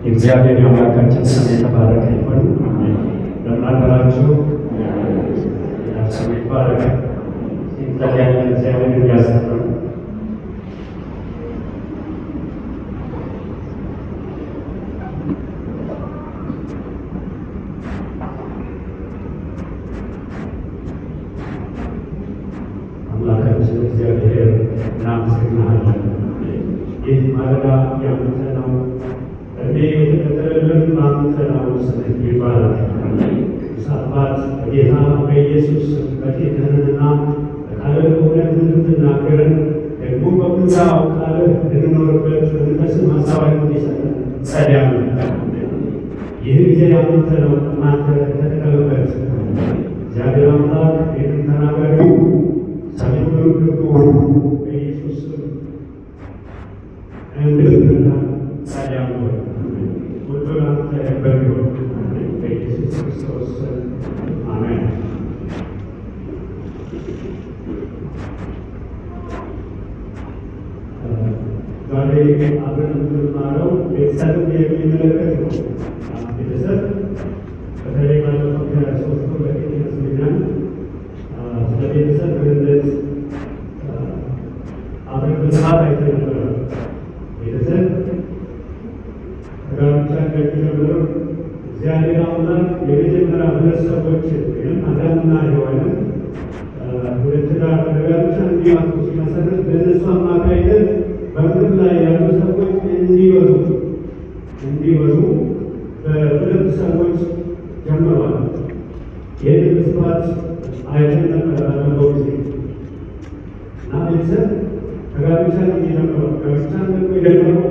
የእግዚአብሔር የአምላካችን ስም የተባረከ ይሁን። እንደምን አደራችሁ? ስም ይባረክ። ሲንጸልያለን እግዚአብሔር እንዲያስተምረን አምላካችን እግዚአብሔር እናመሰግናለን። ይህ ማለዳ ያንተ ነው፣ እኔ የተቀጠረልን አንተ ነው። ስምህ ይባረክ። አባት በጌታ በኢየሱስ በፊትህንና በቃልህ እውነት እንድትናገረን ደግሞ በምንዛው ቃልህ እንድንኖርበት መንፈስን ሀሳባዊ እንዲሰጠን ጸልያለሁ። ይህ ጊዜ ያንተ ነው፣ አንተ ተጠቀምበት። እግዚአብሔር አምላክ ይህንን ተናጋሪ ሰሚውን ደግሞ በኢየሱስ እንድትረዳ ጸልያለሁ። ሁሉ ላንተ በሚሆን በኢየሱስ ክርስቶስ አሜን። ዛሬ አብረን የምንማረው ቤተሰብን የሚመለከት ነው። ቤተሰብ በተለይ ባለፈው ከ3 ወር በፊት ይመስለኛል ስለ ቤተሰብ ምንነት አብረን በስፋት አይተን ነበረ። ቤተሰብ ከጋብቻ ከሚጀምረው እግዚአብሔር አምላክ የመጀመሪያ ሁለት ሰዎችን ወይም አዳምና ሔዋንን ሁለት ጋር በጋብቻ እንዲያቱ ሲመሰረት በእነሱ አማካይነት በምድር ላይ ያሉ ሰዎች እንዲበዙ በሁለት ሰዎች ጀምረዋል። ይህን በስፋት አይተን ነበር ባለፈው ጊዜ እና ቤተሰብ ከጋብቻ የሚጀምረው ጋብቻ ደግሞ የጀመረው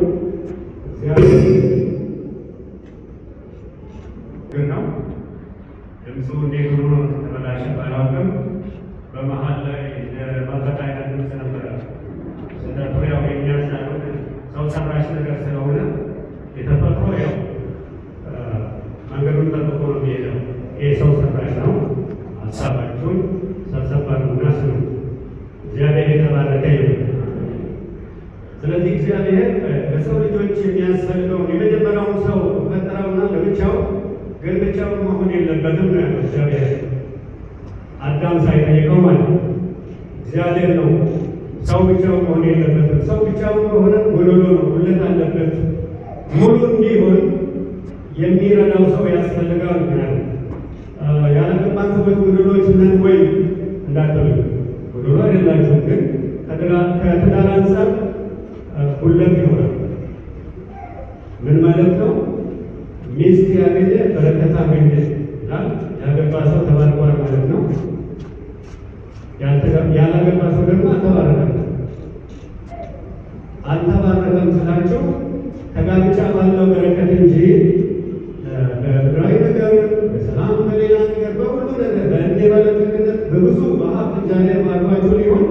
እግዚአብሔር ነው። ድምፁ እንዴት ሆኖ ተበላሸ ባላውቅም በመሀል ላይ ለማድረግ አይነት ድምፅ ነበረ። ስነቱ ያው የኛ ሳይሆን ሰው ሰራሽ ነገር ስለሆነ የተፈጥሮ ያው መንገዱን ጠብቆ ነው የሚሄደው። ይህ ሰው ሰራሽ ነው። ሀሳባችሁን ሰብሰብ አድርጉና ስሙ። እግዚአብሔር የተባረከ ይሁን። ስለዚህ እግዚአብሔር ለሰው ልጆች የሚያስፈልገውን የመጀመሪያውን ሰው ፈጠረውና ለብቻው ግን ብቻውን መሆን የለበትም ነው ያለው እግዚአብሔር። አዳም ሳይጠይቀው ማለት ነው። እግዚአብሔር ነው ሰው ብቻውን መሆን የለበትም። ሰው ብቻውን ከሆነ ጎዶሎ ነው፣ ጉድለት አለበት። ሙሉ እንዲሆን የሚረዳው ሰው ያስፈልጋል። ምክንያቱም ያለገባን ሰዎች ጎዶሎች ነን ወይ እንዳትሉ፣ ጎዶሎ አይደላችሁም። ግን ከትዳር አንጻር ጉድለት ይሆናል። ምን ማለት ነው? ሚስት ያገኘ በረከት አገኘ ይላል። ያገባ ሰው ተባርኳል ማለት ነው። ያላገባ ሰው ደግሞ አልተባረከም። አልተባረከም ስላቸው ከጋብቻ ባለው በረከት እንጂ በምድራዊ ነገር፣ በሰላም፣ በሌላ ነገር፣ በሁሉ ነገር በእንዴ ባለጠግነት በብዙ በሀብት እግዚአብሔር ባርኳቸው ሊሆን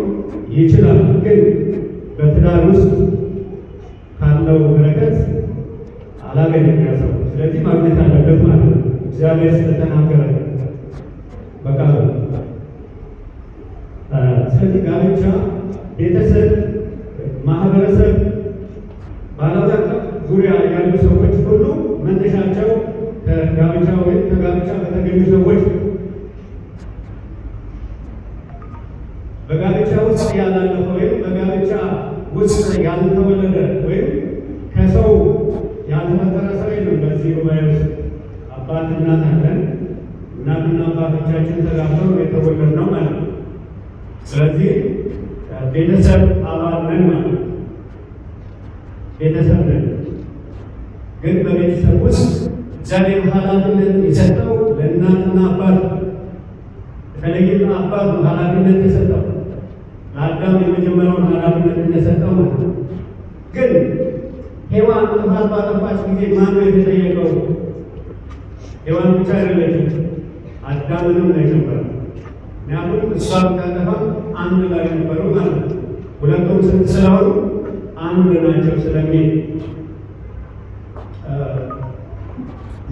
ይችላል። ግን በትዳር ውስጥ ካለው በረከት አላገኘም ያ ሰው። ስለዚህ ማግኘት አለበት ማለት ነው። እግዚአብሔር ስለተናገረ በቃሉ። ስለዚህ ጋብቻ፣ ቤተሰብ፣ ማህበረሰብ፣ በዓለም አቀፍ ዙሪያ ያሉ ሰዎች ሁሉ መነሻቸው ከጋብቻ ወይም ከጋብቻ በተገኙ ሰዎች በጋብቻ ውስጥ ያላለፈ ወይም በጋብቻ ውስጥ ያልተወለደ ወይም ከሰው ያልተፈጠረ ሰው የለም። በዚህ ጉባኤ ውስጥ አባት እናት አለን። እናትና አባቶቻችን ተጋብተው የተወለድነው ማለት ነው። ስለዚህ ቤተሰብ አባል ነን ማለት ነው። ቤተሰብ ነን። ግን በቤተሰብ ውስጥ እግዚአብሔር ኃላፊነት የሰጠው ለእናትና አባት፣ በተለይም አባት ነው ኃላፊነት የሰጠው። ለአዳም የመጀመሪያውን ኃላፊነት እንደሰጠው ማለት ነው። ግን ሔዋን ጥፋት ባጠፋች ጊዜ ማነው የተጠየቀው? ሔዋን ብቻ አይደለችም፣ አዳምንም ነው የነበረው። ምክንያቱም እሷ ብታጠፋ አንድ ላይ ነበሩ ማለት ነው። ሁለቱም ስንት ስለሆኑ አንድ ናቸው ስለሚል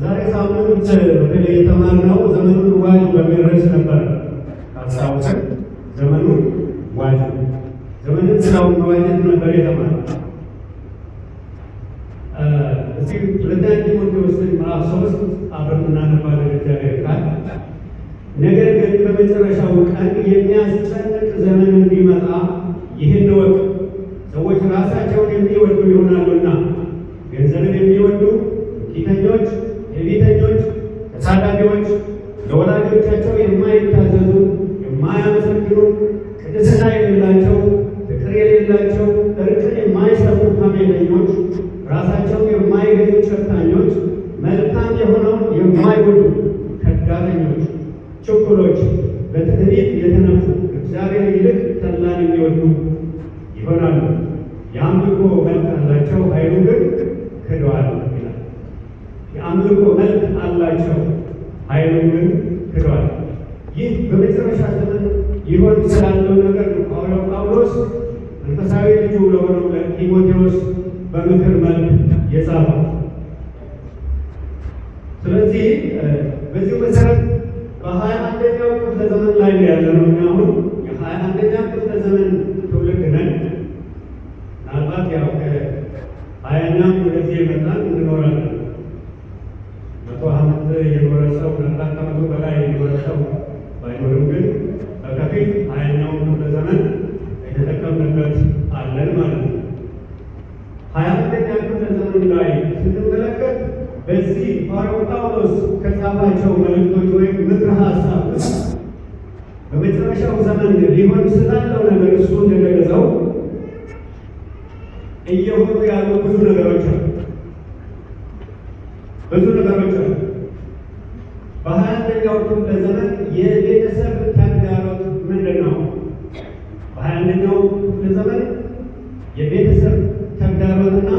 ዛሬ ሳምንት በተለይ የተማርነው ዘመኑን ዋጅ በሚል ርዕስ ነበር። ካስታወሰን ዘመኑን ዋጅ ዘመንን ስራውን መዋጀት ነበር የተማርነው። እስኪ ሁለተኛ ጢሞቴዎስ ምዕራፍ 3 አብረን እናነባለን። እግዚአብሔር ቃል ነገር ግን በመጨረሻው ቀን የሚያስጨንቅ ዘመን እንዲመጣ ይህን እወቅ። ሰዎች ራሳቸውን የሚወዱ ይሆናሉና፣ ገንዘብን የሚወዱ፣ ትዕቢተኞች፣ ትዕቢተኞች፣ ተሳዳቢዎች፣ ለወላጆቻቸው የማይታዘዙ፣ የማያመሰግኑ፣ ቅድስና የሌላቸው፣ ፍቅር የሌላቸው፣ እርቅን የማይሰሙ፣ ሐሜተኞች፣ ራሳቸውን የማይገዙ፣ ጨካኞች፣ መልካም የሆነውን የማይወዱ፣ ከዳተኞች፣ ችኩሎች፣ በትዕቢት የተነፉ፣ እግዚአብሔር ይልቅ ተድላን የሚወዱ ይሆናሉ። የአምልኮ መልክ አላቸው፣ ኃይሉ ግን ክደዋል ይላል። የአምልኮ መልክ አላቸው፣ ኃይሉ ግን ክደዋል። ይህ በመጨረሻ ዘመን ይሆን ስላለው ነገር ጳውሎስ መንፈሳዊ ልጁ ለሆነው ለጢሞቴዎስ በምክር መልክ የጻፈው። ስለዚህ በዚህ መሰረት በ21ኛው ክፍለ ዘመን ላይ ያለነው እና አሁን የ21ኛው ክፍለ ዘመን ትውልድ ነን። ምናልባት ያው ከ20ኛው ወደዚህ የመጣን እንኖራለን። 100 ዓመት የኖረ ሰው ምናልባት ከመቶ በላይ የኖረ ሰው ባይኖርም ግን በከፊል 20ኛው ክፍለ ዘመን የተጠቀምንበት አለን ማለት ነው። 21ኛው ክፍለ ዘመን ላይ ስንመለከት በዚህ ሐዋርያው ጳውሎስ ከጻፋቸው መልእክቶች ወይም ምክረ ሀሳብ ውስጥ በመጨረሻው ዘመን ሊሆን ስላለው ነገር እሱ እንደገለጸው እየሆኑ ያሉ ብዙ ነገሮች አሉ። በ21ኛው ክፍለ ዘመን የቤተሰብ ተግዳሮት ምንድን ነው? በ21ኛው ክፍለ ዘመን የቤተሰብ ተግዳሮትና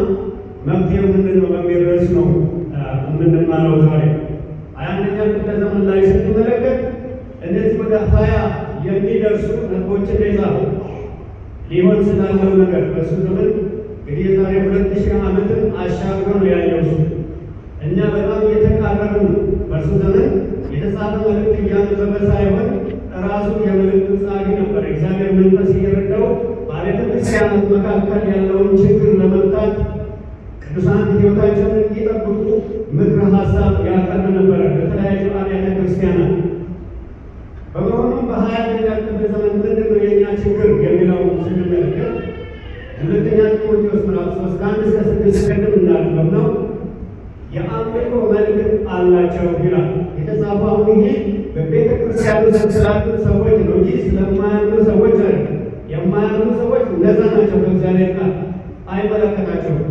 መፍትሄው ምንድን ነው በሚል ርዕስ ነው የምንማረው ዛሬ። 21ኛው ክፍለ ዘመን ላይ ስንመለከት እነዚህ ወደ 20 የሚደርሱ ነጥቦችን ይዛል። ሊሆን ስላለው ነገር በሱ ዘመን እንግዲህ የዛሬ 2000 ዓመትን አሻግሮ ነው ያለው እሱ። እኛ በጣም እየተቃረቡ በሱ ዘመን የተጻፈ መልእክት እያነበበ ሳይሆን ራሱ የመልእክቱ ጸሐፊ ነበር። እግዚአብሔር መንፈስ እየረዳው በአብያተ ክርስቲያናት መካከል ያለውን ችግር ለመፍታት ቅዱሳን ሕይወታቸውን እንዲጠብቁ ምክረ ሀሳብ ያቀርብ ነበረ በተለያዩ አብያተ ክርስቲያናት። በመሆኑም በ21ኛው ክፍለ ዘመን ምንድን ነው የእኛ ችግር የሚለው ስንመለከት ሁለተኛ ጢሞቴዎስ ምዕራፍ 3 ከ1-6 ቅድም እንዳነበብ ነው የአምልኮ መልክ አላቸው ይላል። የተጻፈው አሁን ይሄ በቤተ ክርስቲያን ውስጥ ስላሉ ሰዎች ነው እንጂ ስለማያምኑ ሰዎች አይደለም። የማያምኑ ሰዎች እነዛ ናቸው። በእግዚአብሔር ቃል አይመለከታቸውም።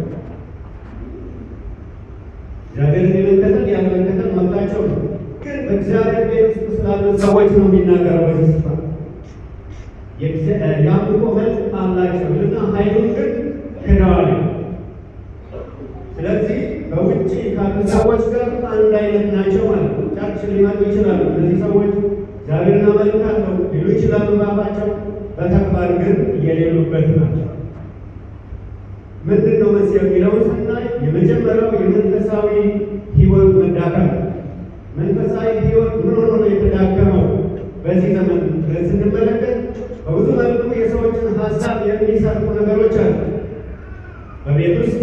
እግዚአብሔርን የመከተል ያለመከተል መብታቸው ነው። ግን በእግዚአብሔር ቤት ውስጥ ስላሉ ሰዎች ነው የሚናገረው። በዚህ ስፍራ የአምልኮ መልክ አላቸው እና ኃይሉን ግን ክደዋል። ስለዚህ በውጭ ካሉ ሰዎች ጋር አንድ አይነት ናቸው ማለት ነው። ቸርች ሊመጡ ይችላሉ። እነዚህ ሰዎች እግዚአብሔርን አመልካለሁ ሊሉ ይችላሉ ባፋቸው፣ በተግባር ግን የሌሉበት ናቸው። ምንድን ነው መስ የሚለውን ስናይ የመጀመሪያው የመንፈሳዊ ሕይወት መዳከም። መንፈሳዊ ሕይወት ምን ሆኖ ነው የተዳከመው በዚህ ዘመን ስንመለከት? በብዙ መልኩ የሰዎችን ሀሳብ የሚሰርቁ ነገሮች አሉ። በቤት ውስጥ፣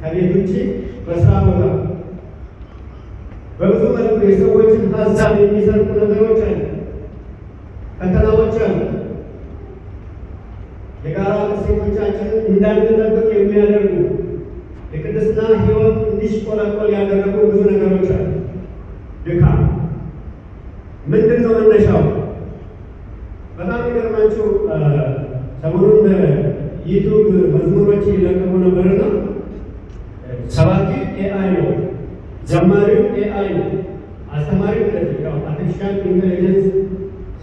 ከቤት ውጭ፣ በስራ ቦታ በብዙ መልኩ የሰዎችን ሀሳብ የሚሰርቁ ነገሮች አሉ። ፈተናዎች አሉ። የጋራ እሴቶቻችንን እንዳንጠብቅ የሚያደርጉ የቅድስና ሕይወት እንዲሽቆለቆል ያደረጉ ብዙ ነገሮች አሉ። ድካም ምንድን ነው መነሻው? በጣም የሚገርማችሁ ሰሞኑን በዩቱብ መዝሙሮች ይለቀቁ ነበርና ሰባኪ ኤአይ ነው፣ ዘማሪው ኤአይ ነው፣ አስተማሪው አርቲፊሻል ኢንቴሊጀንስ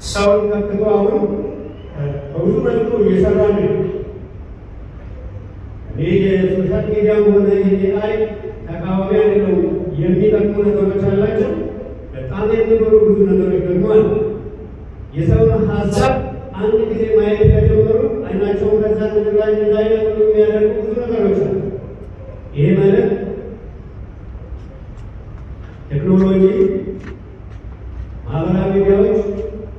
ሰውን ከክቶ አሁን በብዙ መልኩ እየሰራ ነው። እኔ የሶሻል ሚዲያ ሆነ ኤአይ ተቃዋሚ አይደለም። የሚጠቅሙ ነገሮች አላቸው። በጣም የሚጎዱ ብዙ ነገሮች ደግሞ አሉ። የሰውን ሀሳብ አንድ ጊዜ ማየት ከጀመሩ አይናቸውን ከዛ ምድር ላይ እንዳይነቅሉ የሚያደርጉ ብዙ ነገሮች አሉ። ይሄ ማለት ቴክኖሎጂ፣ ማህበራዊ ሚዲያዎች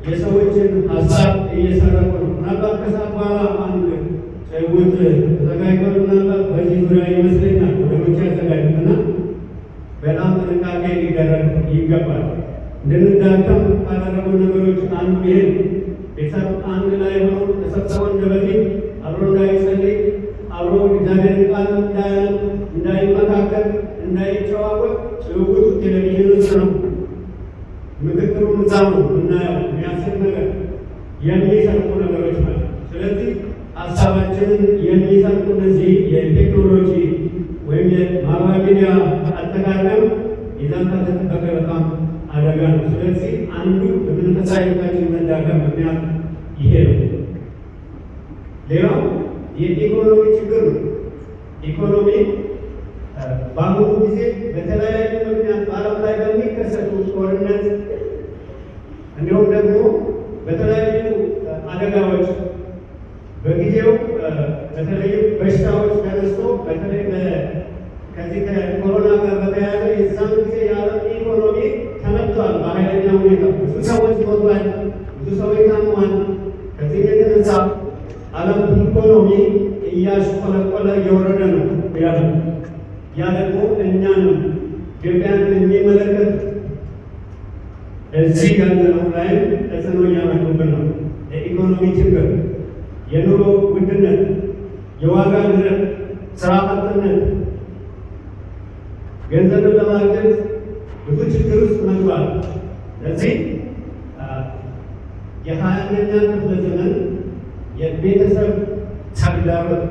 የሰዎችን ሀሳብ እየሰረቁ ነው። ምናልባት ከሰዓት በኋላ አንድ ጭውውት ተዘጋጅቷል። ምናልባት በዚህ ዙሪያ ይመስለኛል ወደ መቼ ያዘጋጁትና ይገባል። እንድንዳከም ካደረጉ ነገሮች አንዱ ይሄ ነው። ቤተሰብ አንድ ላይ ሆኖ ተሰብስበው እንደ በፊት አብሮ እንዳይጸልይ፣ አብሮ እግዚአብሔርን ቃል እንዳይመካከል፣ እንዳይጨዋወት ጭውውቱ ቴሌቪዥን ውስጥ ነው። ምክክሩ እዛ ነው የምናየው። የሚያስብ ነገር የሚሰርቁ ነገሮች ማለት። ስለዚህ ሀሳባችንን የሚሰርቁ እነዚህ የቴክኖሎጂ ወይም የማህበራዊ ሚዲያ አጠቃቀም ይዛን ካልተጠበቀ በጣም አደጋ ነው። ስለዚህ አንዱ በመንፈሳዊ ሕይወታችን መዳከም ምክንያት ይሄ ነው። ሌላው የኢኮኖሚ ችግር ነው። ኢኮኖሚ በአሁኑ ጊዜ በተለያዩ ምክንያት በዓለም ላይ በሚከሰቱ ጦርነት እንዲሁም ደግሞ በተለያዩ አደጋዎች በጊዜው በተለይም በሽታዎች ተነስቶ በተለይ ከዚህ ከኮሮና ጋር በተያያዘ የዛን ጊዜ የዓለም ኢኮኖሚ ተመቷል በኃይለኛ ሁኔታ። ብዙ ሰዎች ሞቷል፣ ብዙ ሰዎች ታመዋል። ከዚህ የተነሳ ዓለም ኢኮኖሚ እያሽቆለቆለ እየወረደ ነው ያለ። ያ ደግሞ እኛንም ኢትዮጵያን የሚመለከት እዚህ ያለነው ላይ ተጽዕኖ እያመጡብን ነው። የኢኮኖሚ ችግር፣ የኑሮ ውድነት፣ የዋጋ ንረት፣ ስራ አጥነት፣ ገንዘብን ለማግኘት ብዙ ችግር ውስጥ መግባል። ስለዚህ የ21ኛ ክፍለ ዘመን የቤተሰብ ተግዳሮት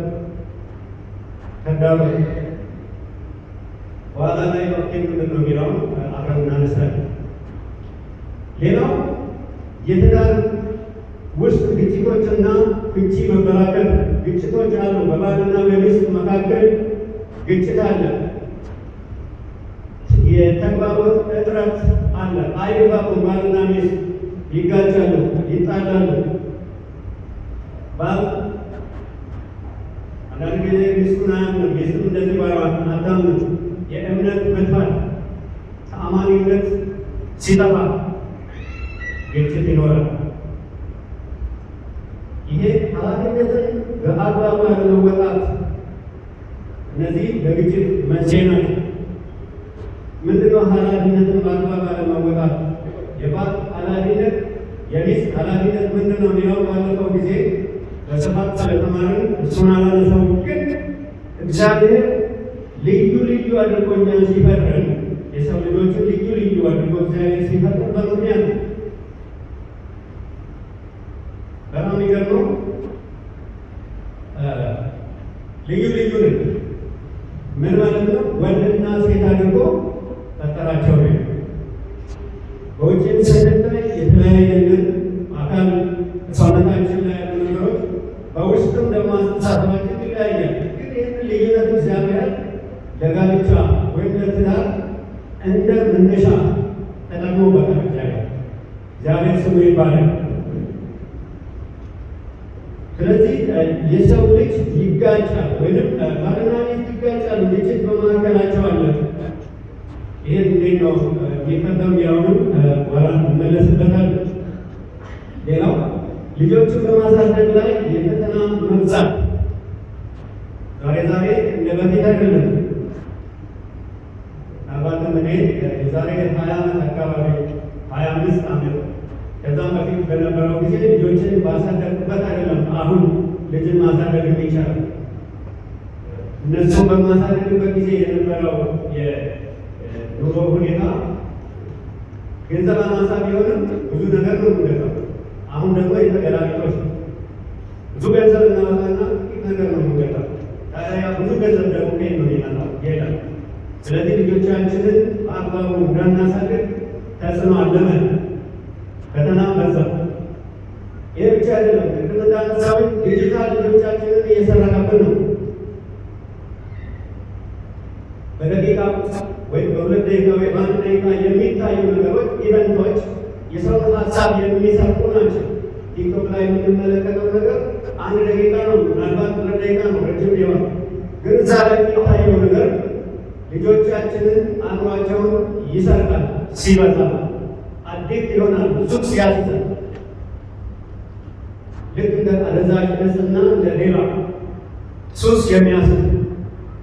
በኋላ ላይ መፍትሄ ምንድን ነው የሚለውን አብረን እናነሳለን። ሌላው የትዳር ውስጥ ግጭቶችና ፍቺ መበራከት፣ ግጭቶች አሉ። በባልና በሚስት መካከል ግጭት አለ። የተግባቦት እጥረት አለ። አይግባቡም። ባልና ሚስት ይጋጫሉ፣ ይጣላሉ። ባል አንዳንድ ጊዜ ሚስቱን አያምንም፣ ሚስቱም እንደዚህ ባሏን አታምንም። የእምነት መጥፋት፣ ተአማኒነት ሲጠፋ ግጭት ይኖራል። ይሄ ኃላፊነትን በአግባቡ ያለመወጣት እነዚህ ለግጭት መንስኤ ናቸው። ምንድነው ኃላፊነትን በአግባቡ ያለመወጣት? የባል ኃላፊነት፣ የሚስት ኃላፊነት ምንድን ነው የሚለው ባለፈው ጊዜ በስፋት ስለተማርን እሱን አላነሳው። ግን እግዚአብሔር ልዩ ልዩ አድርጎ እኛን ሲፈጥረን፣ የሰው ልጆችን ልዩ ልዩ አድርጎ እግዚአብሔር ሲፈጥር በምክንያት ነው። በጣም የሚገርመው ልዩ ልዩ ምን ማለት ነው? ወንድና ሴት አድርጎ ፈጠራቸው ነው። በውጭም ስንታይ የተለያየንን አካል ሰውነታችን ላይ ያሉ ነገሮች በውስጥም ደግሞ አስተሳሰባችን ይለያያል። ግን ይህንን ልዩነት እግዚአብሔር ለጋብቻ ወይም ለትዳር እንደ መነሻ ተጠቅሞበታል። እግዚአብሔር ስሙ ይባላል። ስለዚህ የሰው ልጅ ይጋጫል ወይም ባልና ሚስት ይጋጫሉ፣ ግጭት በመካከላቸው አለ። ይህን እንዴት ነው የሚፈታው? ያውንም ኋላ እንመለስበታል። ሌላው ልጆችን በማሳደግ ላይ የፈተና መብዛት ዛሬ እንደ በፊት አይደለም። ምናልባትም እኔ የዛሬ 20 ዓመት አካባቢ 25 ዓመት ከዛም በፊት በነበረው ጊዜ ልጆችን ባሳደግበት አይደለም አሁን ልጅን ማሳደግ ይቻላል። እነሱ በማሳደግበት ጊዜ የነበረው የኑሮ ሁኔታ ገንዘብ አናሳ ቢሆንም ብዙ ነገር ነው የምንገዛው። አሁን ደግሞ የተገላቢጦች ነው። ብዙ ገንዘብ እናወጣና ጥቂት ነገር ነው የምንገዛው። ታዲያ ብዙ ገንዘብ ደግሞ ከየት ነው የሚመጣው? ይሄዳል። ስለዚህ ልጆቻችንን በአግባቡ እንዳናሳድግ ተጽዕኖ አለመን ፈተና በዛ። ይሄ ብቻ አይደለም። ቅድም እንዳነሳሁት ዲጂታል ልጆቻችንን እየሰራቀብን ነው። በደቂቃ ወይም በ2 ደቂቃ ወይ በ1 ደቂቃ የሚታዩ ነገሮች፣ ኢቨንቶች የሰው ሀሳብ የሚሰርቁ ናቸው። ቲክቶክ ላይ የምንመለከተው ነገር 1 ደቂቃ ነው፣ ምናልባት 2 ደቂቃ ነው፣ ረጅም ሊሆን ግን እዛ ላይ የሚታየው ነገር ልጆቻችንን አእምሯቸውን ይሰርቃል። ሲበዛ አዲክት ይሆናል። ሱስ ያስይዛል። ልክ እንደ አደንዛዥ ዕፅና እንደ ሌላ ሱስ የሚያስይዝ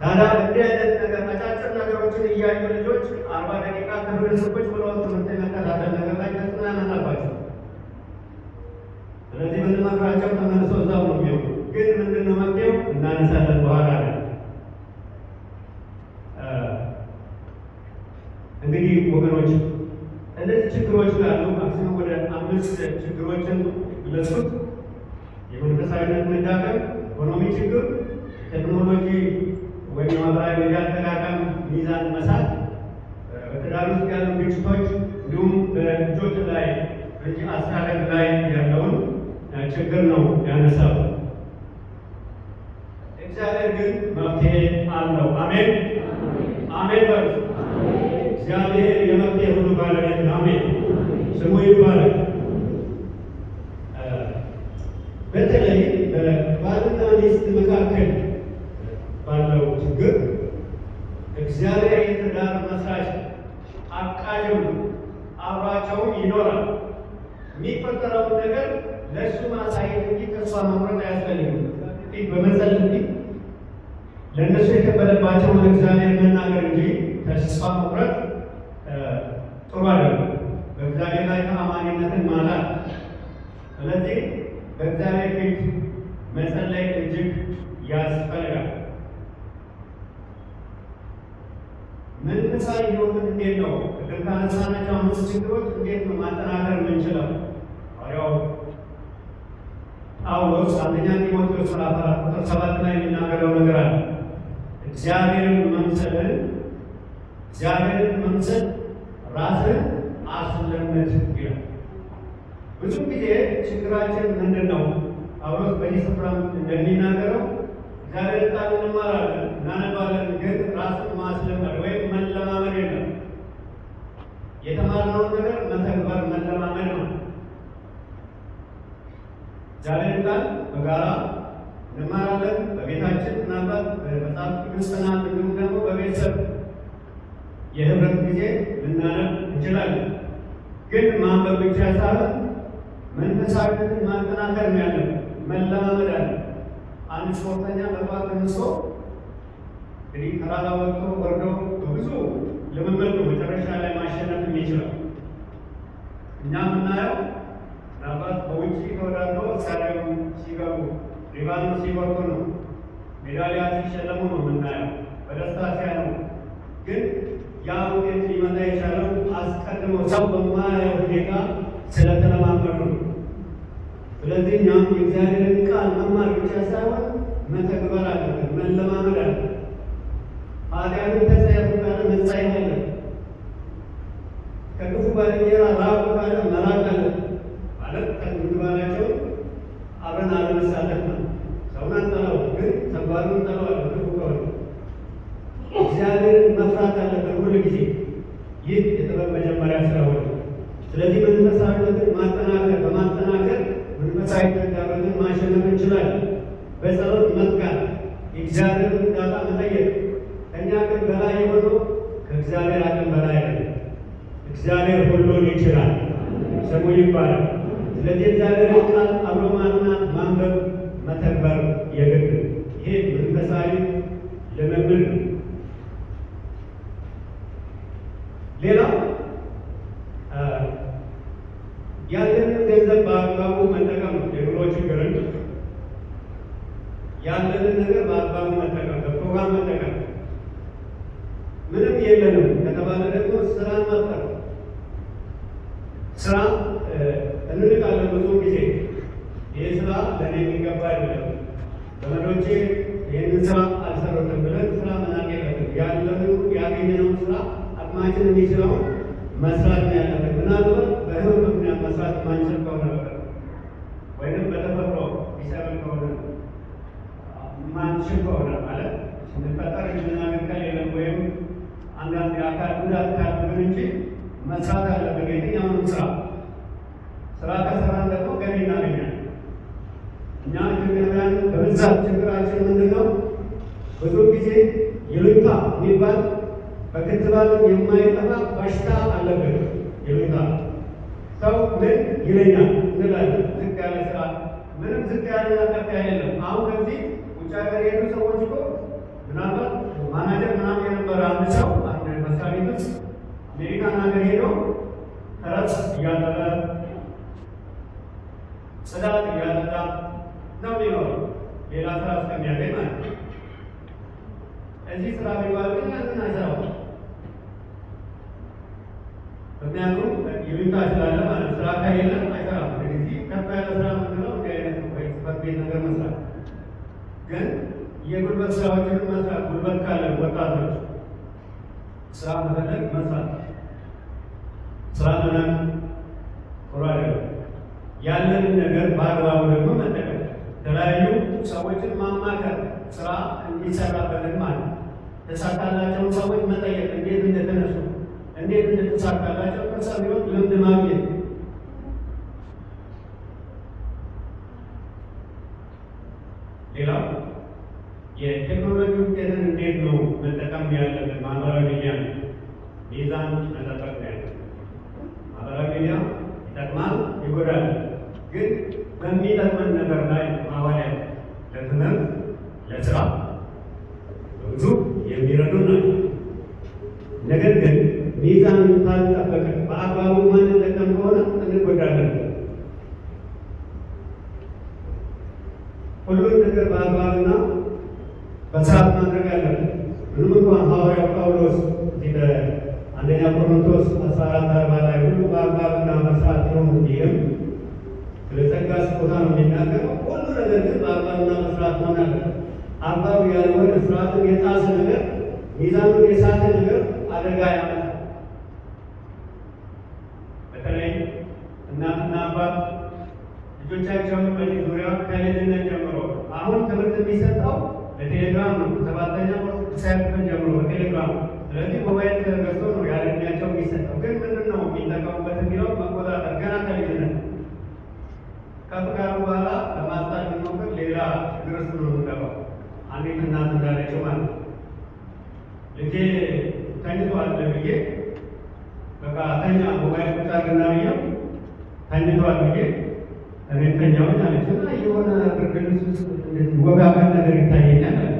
ታዲያ እንዲህ አይነት ነገር አጫጭር ነገሮችን እያዩ ልጆች 40 ደቂቃ ክፍል ስቆች ብለው ትምህርት የመከታተል ነገር ላይ ተጽናናን አለባቸው። ስለዚህ ብንመክራቸው ተመልሶ እዛው ነው የሚሆኑ። ግን ምንድነው መፍትሄው? እናነሳለን በኋላ ላይ። እንግዲህ ወገኖች እነዚህ ችግሮች ካሉ ማክሲመም ወደ 5 ችግሮችን ይለሱት። የመንፈሳዊነት መዳከም፣ ኢኮኖሚ ችግር፣ ቴክኖሎጂ ወይም ማህበራዊ ሚዲያ አጠቃቀም ሚዛን መሳት፣ በትዳር ውስጥ ያሉ ግጭቶች፣ እንዲሁም በልጆች ላይ ልጅ አስተዳደግ ላይ ያለውን ችግር ነው ያነሳው። እግዚአብሔር ግን መፍትሄ አለው። አሜን አሜን በሉ። እግዚአብሔር የመፍትሄ ሁሉ ባለቤት ነው። አሜን ስሙ ይባላል። በተለይ በባልና ሚስት መካከል ባለው ችግር እግዚአብሔር የትዳር መስራች አቃጅም አብሯቸው ይኖራል። የሚፈጠረውን ነገር ለእሱ ማሳየት እንጂ ተስፋ መቁረጥ አያስፈልግም። በመጸለይ ለእነሱ የከበደባቸውን እግዚአብሔር መናገር እንጂ ተስፋ መቁረጥ ጥሩ አይደለም። በእግዚአብሔር ላይ ተአማኒነትን ማጣት። ስለዚህ በእግዚአብሔር ፊት መጸለይ እጅግ ያስፈልጋል። መንፈሳዊ ሕይወትን እንዴት ነው ቅድም ካነሳናቸው 5 ችግሮች እንዴት ነው ማጠናከር የምንችለው? ሐዋርያው ጳውሎስ አንደኛ ጢሞቴዎስ ምዕራፍ 4 ቁጥር 7 ላይ የሚናገረው ነገር አለ። እግዚአብሔርን መምሰል ራስን አስለምድ ይላል። ብዙ ጊዜ ችግራችን ምንድን ነው? ጳውሎስ በዚህ ስፍራ እንደሚናገረው እግዚአብሔር ቃል እንማራለን፣ እናነባለን፣ ግን ራስን ማስለመድ ወይም መለማመድ የለም። የተማርነውን ነገር መተግበር መለማመድ ነው። እግዚአብሔር ቃል በጋራ እንማራለን፣ በቤታችን ምናልባት በመጽሐፍ ቅዱስ ጥናት እንዲሁም ደግሞ በቤተሰብ የህብረት ጊዜ ልናነብ እንችላለን። ግን ማንበብ ብቻ ሳይሆን መንፈሳዊነትን ማጠናከር ነው ያለን፣ መለማመድ አለ። አንድ ስፖርተኛ በጠዋት ተነስቶ እንግዲህ ተራራ ወጥቶ ወርዶ በብዙ ልምምድ ነው መጨረሻ ላይ ማሸነፍ የሚችለው። እኛ የምናየው ምናልባት በውጭ ተወዳድሮ ስታዲየም ሲገቡ ሪባን ሲቆርጡ ነው፣ ሜዳሊያ ሲሸለሙ ነው የምናየው፣ በደስታ ሲያዩ። ግን ያ ውጤት ሊመጣ የቻለው አስቀድሞ ሰው በማያየው ሁኔታ ስለተለማመዱ ነው። ስለዚህ እኛም የእግዚአብሔርን ቃል መማር ብቻ ሳይሆን መተግበር አለብን፣ መለማመድ አለ። ኃጢአትን ተጸየፉ ካለ መጸየፍ አለ። ከክፉ ባልንጀራ ራቁ ካለ መራቅ አለ። ማለት ምግባራቸውን አብረን አለመሳተፍ ነው። ሰውን አንጠላው፣ ግን ተግባሩን እንጠላዋለን። ክፉ ከሆነ እግዚአብሔርን መፍራት አለብን ሁሉ ጊዜ። ይህ የጥበብ መጀመሪያ ስለሆነ ስለዚህ መንፈሳዊነትን ማጠናከር በማጠናከር መንፈሳዊ ተግባራትን ማሸነፍ እንችላለን። በጸሎት መትጋት፣ የእግዚአብሔርን እርዳታ መጠየቅ። ከእኛ ግን በላይ የሆነው ከእግዚአብሔር አቅም በላይ ነው። እግዚአብሔር ሁሉን ይችላል፣ ስሙ ይባላል። ስለዚህ እግዚአብሔርን ቃል አብሮ ማጥናት፣ ማንበብ፣ መተግበር የግድ። ይሄ መንፈሳዊ ልምምድ ነው። ሌላው ያለንን ገንዘብ በአግባቡ መጠቀም ነው። የኑሮ ችግርን ያለንን ነገር በአግባቡ መጠቀም፣ በፕሮግራም መጠቀም። ምንም የለንም ከተባለ ደግሞ ስራን መፍጠር። ስራ እንልቃለን ብዙ ጊዜ። ይህ ስራ ለእኔ የሚገባ አይደለም፣ ዘመዶቼ ይህንን ስራ አልሰሩትም ብለን ስራ መናቅ የለብን። ያለንን ያገኘነውን ስራ አቅማችን የሚችለውን መስራት ነው ያለብን። ምናልባት በህመም ምክንያት መስራት ማንችል ከሆነ ወይም በተፈጥሮ ቢሰብል ከሆነ ማንችል ከሆነ ማለት ስንፈጠር የምናገር የለም ወይም አንዳንድ የአካል ጉዳት ካለብን እንጂ መስራት አለብን። የትኛውንም ስራ ከሰራን ደግሞ ገቢ እናገኛለን። እኛ ኢትዮጵያውያን በብዛት ችግራችን ምንድን ነው? ብዙ ጊዜ ይሉኝታ የሚባል በክትባት የማይጠፋ በሽታ አለብን። ይሉኝታ ሰው ምን ይለኛል እንላለን። ዝቅ ያለ ስራ ምንም ዝቅ ያለና ከፍ ያለ የለም። አሁን ከዚህ ውጭ ሀገር የሄዱ ሰዎች እኮ ምናልባት ማናጀር ምናምን የነበረ አንድ ሰው አንድ ሀገር ሄዶ ረስ እያጠበ ጽዳት እያጠጣ ነው የሚኖረው ሌላ ስራ እስከሚያገኝ ማለት ነው። እዚህ ስራ ቢባል ግን ያንን አይሰራው። ምክንያቱም ይሉኝታ ስላለ ማለት ስራ ከሌለ አይሰራም። ስለዚህ ከፍ ያለ ስራ ምንለው እንዲህ አይነት ነው፣ ወይ ጽሕፈት ቤት ነገር መስራት። ግን የጉልበት ስራዎችን መስራት ጉልበት ካለ ወጣቶች ስራ መፈለግ መስራት ስራ ምናምን ጥሩ አይደለም። ያለንን ነገር በአግባቡ ደግሞ መጠቀም፣ የተለያዩ ሰዎችን ማማከር ስራ እንዲሰራበትን ማለት ተሳካላቸውን ሰዎች መጠየቅ፣ እንዴት እንደተነሱ እንዴት እንደተሳካላቸው ከሰው ሕይወት ልምድ ማግኘት። ሌላው የቴክኖሎጂ ውጤትን እንዴት ነው መጠቀም ያለብን? ማህበራዊ ሚዲያ ሚዛን መጠበቅ ነው ያለ። ማህበራዊ ሚዲያ ይጠቅማል፣ ይጎዳል። ግን በሚጠቅመን ነገር ላይ ማዋል ያለ ለትምህርት፣ ለስራ ብዙ የሚረዱ ናቸው። ነገር ግን ሚዛን ካልጠበቀ በአግባቡ ማንጠቀም ከሆነ እንጎዳለን። ሁሉን ነገር በአግባብና በሰዓት ማድረግ አለብን። ምንም እንኳን ሐዋርያው ጳውሎስ በአንደኛ ቆሮንቶስ 14:40 ላይ ሁሉ በአግባብና በሰዓት ነው ይህም ስለ ጸጋ ስጦታ ነው የሚናገረው። ሁሉ ነገር ግን በአግባብና በስርዓት መሆን አለበት። አግባብ ያልሆነ ስርዓትን የጣሰ ነገር፣ ሚዛኑን የሳተ ነገር አደጋ ያመጣል። በተለይ እናትና አባት ልጆቻቸውን በዚህ ዙሪያ ከልጅነት ጀምሮ አሁን ትምህርት የሚሰጠው በቴሌግራም ነው። 7ኛ ክፍል ጀምሮ በቴሌግራም። ስለዚህ ሞባይል ተገዝቶ ነው ያለ ዕድሜያቸው የሚሰጠው። ግን ምንድን ነው የሚጠቀሙበት የሚለው መቆጣጠር ገና ከልጅነት ከፍ ካሉ በኋላ ለማስጣት የሚሞክር ሌላ ችግር ውስጥ ነው የምንገባው። አንዲት እናት እንዳለችው ማለት ነው ልጄ ተኝቷል ብዬ በቃ ተኛ ሞባይል ቁጭ አድርግና ብዬው ተኝቷል ብዬ እኔም ተኛሁኝ አለች እና የሆነ ብርድ ልብስ ውስጥ ወጋገን ነገር ይታየኛል አለ።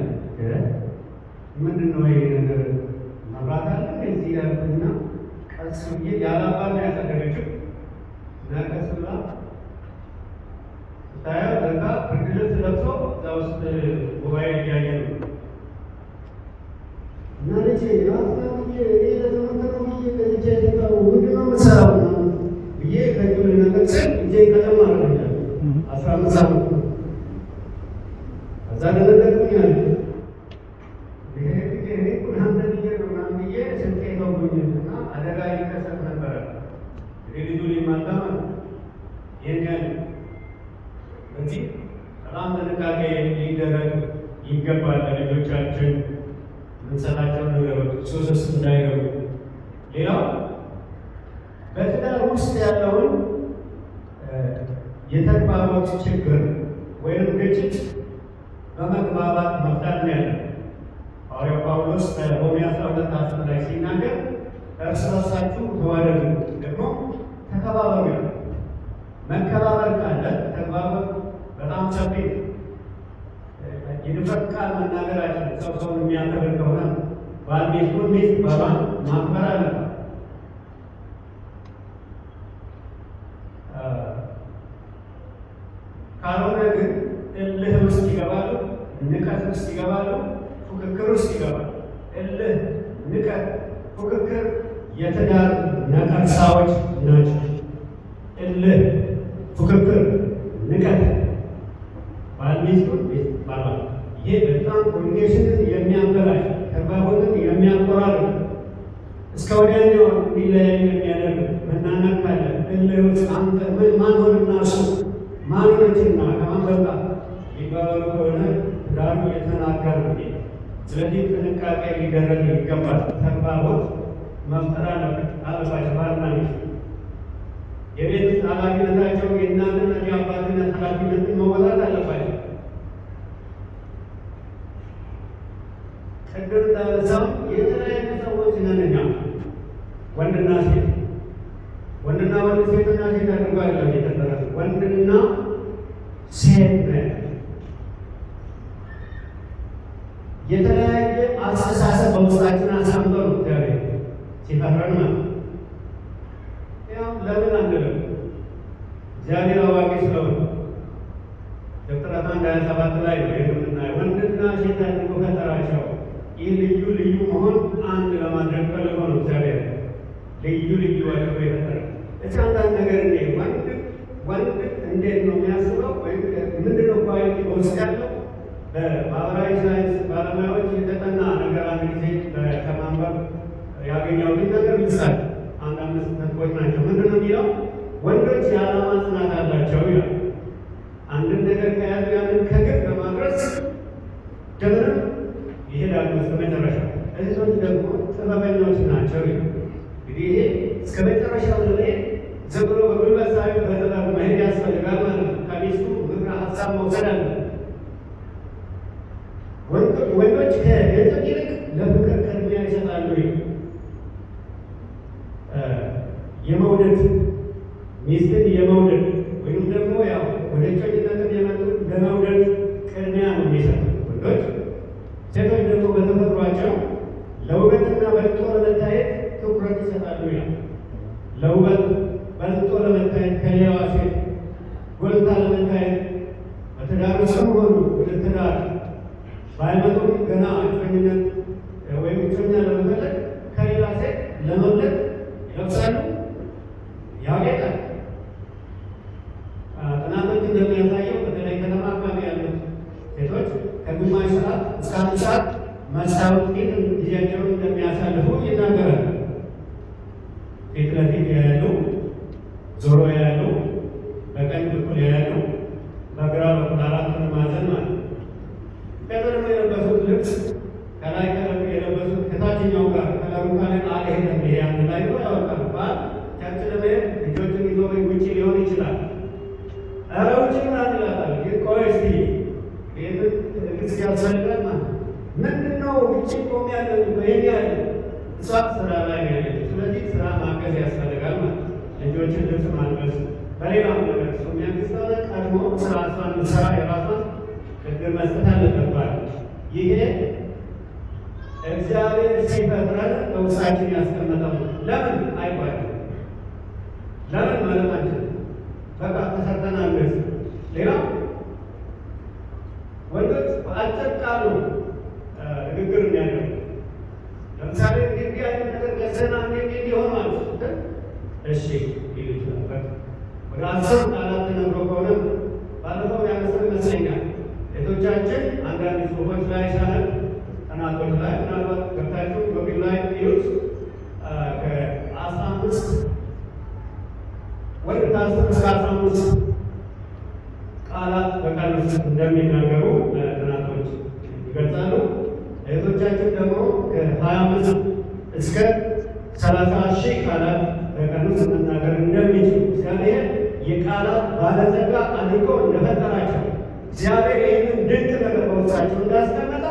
ምንድን ነው ይሄ ነገር? መብራት አለ እዚህ ያልኩና ቀስ ብዬ ያላባል ነው ያሳደገችው እና ቀስ ብላ ስታየው በቃ ብርድ ልብስ ለብሶ እዛ ውስጥ ሞባይል እያየ ነው እና ልጄ ምንድነው የምትሰራው ብዬ ከእጁ ነገር ስል እጄ ከተማ አረገኛል። 15 ዓመት ነው። ከዛ ደነገጥኩኝ አለ ብዬ ስልኬ ተውኩኝና አደጋ ሊከሰት ነበረ። ልጁ ሊማታ ማለት ይህን ያለ በዚህ በጣም ጥንቃቄ ሊደረግ ይገባል። ለልጆቻችን የምንሰጣቸውን ነገሮች ሱስ ውስጥ እንዳይገቡ። ሌላው በትዳር ውስጥ ያለውን የተግባቦት ችግር ወይም ግጭት በመግባባት መፍታት ነው ያለው። ሐዋርያው ጳውሎስ በሮሜ 12:10 ላይ ሲናገር እርስ በርሳችሁ ተዋደዱ፣ ደግሞ ተከባበሩ ይላል። መከባበር ካለ ተግባበር በጣም ሰፊ የድፍረት ቃል መናገራችን ሰው ሰውን የሚያከብር ከሆነ ባል ሚስቱን፣ ሚስት ባሏን ማክበር አለባት። ካልሆነ ግን እልህ ውስጥ ይገባሉ፣ ንቀት ውስጥ ይገባሉ፣ ፉክክር ውስጥ ይገባሉ። እልህ፣ ንቀት፣ ፉክክር የትዳር ነቀርሳዎች ናቸው። እልህ፣ ፉክክር፣ ንቀት ባል ሚስቱን፣ ሚስት ባሏን። ይሄ በጣም ኮሚኒኬሽንን የሚያበላሽ ተግባቦትን የሚያቆራርጥ እስከ ወዲያኛው እንዲለያዩ የሚያደርግ መናናቅ ካለ እልህ ውስጥ አንተ ምን ማን ሆንና እሱ ማን ሆነችና ከማን በልጣ ሊባባሉ ከሆነ ትዳሩ የተናጋር ነው። ስለዚህ ጥንቃቄ ሊደረግ ይገባል። ተግባቦት መፍጠር አለባቸው ባልና ሚስት። የቤት ውስጥ ኃላፊነታቸው የእናትነት የአባትነት ኃላፊነትን መወጣት አለባቸው። ቅድም እንዳነሳው የተለያዩ ሰዎች ነን እኛ ወንድና ሴት፣ ወንድና ወንድ፣ ሴትና ሴት አድርጎ አይደለም የተፈጠረ ወንድና ሴት ነው። የተለያየ አስተሳሰብ በውስጣችን አሳምጦ ነው እግዚአብሔር ሲፈጥረን ማለት። ልዩ ልዩ አድርጎ የፈጠረ እስኪ አንዳንድ ነገር እንዴ ወንድ እንዴት ነው የሚያስበው? ወይም ምንድን ነው ኳሊቲ በውስጥ ያለው? በማህበራዊ ሳይንስ ባለሙያዎች የተጠና ነገር አንድ ጊዜ ከማንበብ ያገኘሁትን ነገር ይጻል አንድ አምስት ነጥቦች ናቸው። ምንድን ነው የሚለው? ወንዶች የዓላማ ጽናት አላቸው ይላል። አንድን ነገር ከያዙ ያንን ከግብ በማድረስ ደምረው ይሄዳሉ እስከ መጨረሻ። እህቶች ደግሞ ጥበበኞች ናቸው ይላል። እንግዲህ ይሄ እስከ መጨረሻው ለመሄድ ዝም ብሎ በጉልበት ሳይሆን በጥበብ መሄድ ያስፈልጋል ማለት ነው። ከሚስቱ ምክረ ሀሳብ መውሰድ አለ። ወንዶች ከገንዘብ ይልቅ ለፍቅር ቅድሚያ ይሰጣሉ። የመውደድ ሚስትን የመውደድ ወይም ደግሞ ያው ወደ ጮኝነትን የመጡ ለመውደድ ቅድሚያ ነው የሚሰጡ ወንዶች። ሴቶች ደግሞ በተፈጥሯቸው ለውበትና በልጦ ለመታየት ትኩረት ይሰጣሉ ይላል። ለውበት በልጦ ለመታየት ከሌላዋ ሴት ጎልታ ለመታየት በትዳሩ ሰው ሆኑ ወደ ትዳር ባይመጡም ገና እጮኝነት ወይም እጮኛ ለመፈለግ ከሌላ ሴት ለመውለድ ይለብሳሉ፣ ያጌጣል። ጥናቶች እንደሚያሳየው በተለይ ከተማ አካባቢ ያሉት ሴቶች ከግማሽ ሰዓት እስከ አንድ ሰዓት መስታወት ፊት ጊዜያቸውን እንደሚያሳልፉ ይናገራል። ፊት ለፊት ያያሉ፣ ዞሮ ያያሉ፣ በቀኝ በኩል ያያሉ፣ በግራ በኩል አራቱን ማዕዘን ማለት ነው። ከደረመ የለበሱት ልብስ ከላይ ከለሩ የለበሱት ከታችኛው ጋር ከለሩ ካለ አልሄደም። ይሄ አንድ ላይ ነው ያወጣል። ባል ቸርች ለመሄድ ልጆችን ይዞ ውጭ ሊሆን ይችላል። ኧረ ውጭ ምናምን ይላታል። ግን ቆይ እስኪ ይህንን ትዕግስት ያስፈልጋል ማለት ምንድን ነው? ውጭ ቆም ያለ ይሄን ያለ እሷ ስራ ላይ ያለች። ስለዚህ ስራ ማገዝ ያስፈልጋል ማለት ልጆችን ልብስ ማልበስ በሌላም ነገር ሰው የሚያግዝታለ ቀድሞ ስራ እሷን ስራ የራሷን ችግር መስጠት አለበት። ይሄ እግዚአብሔር ሲፈጥረን በውስጣችን ያስቀመጠው ለምን አይባልም። ለምን ማለት አንችልም። በቃ ተሰርተናል። ሌላው ወንዶች በአጭር ቃሉ ንግግር የሚያደርጉ ለምሳሌ እንዲህ አይነት ነገር ገሰና እንዲህ ሊሆን ማለት እሺ ይሉ ይችላል። ወደ 10 ቃላት ተነግሮ ከሆነ ባለፈው ያነሰው ይመስለኛል። ሴቶቻችን አንዳንድ ጽሁፎች ላይ ሳነብ ጥናቶች ላይ ምናልባት ገብታችሁ በግል ላይ ይዩት ከ15 ወደ 10 እስከ 15 ቃላት በቃል ውስጥ እንደሚናገሩ ጥናቶች ይገልጻሉ። እህቶቻችን ደግሞ ከ25 እስከ 30,000 ቃላት በቀን ውስጥ መናገር እንደሚችሉ እግዚአብሔር የቃላት ባለጸጋ አድርጎ እንደፈጠራቸው እግዚአብሔር ይህንን ድንቅ ነገር በውስጣቸው እንዳስቀመጠ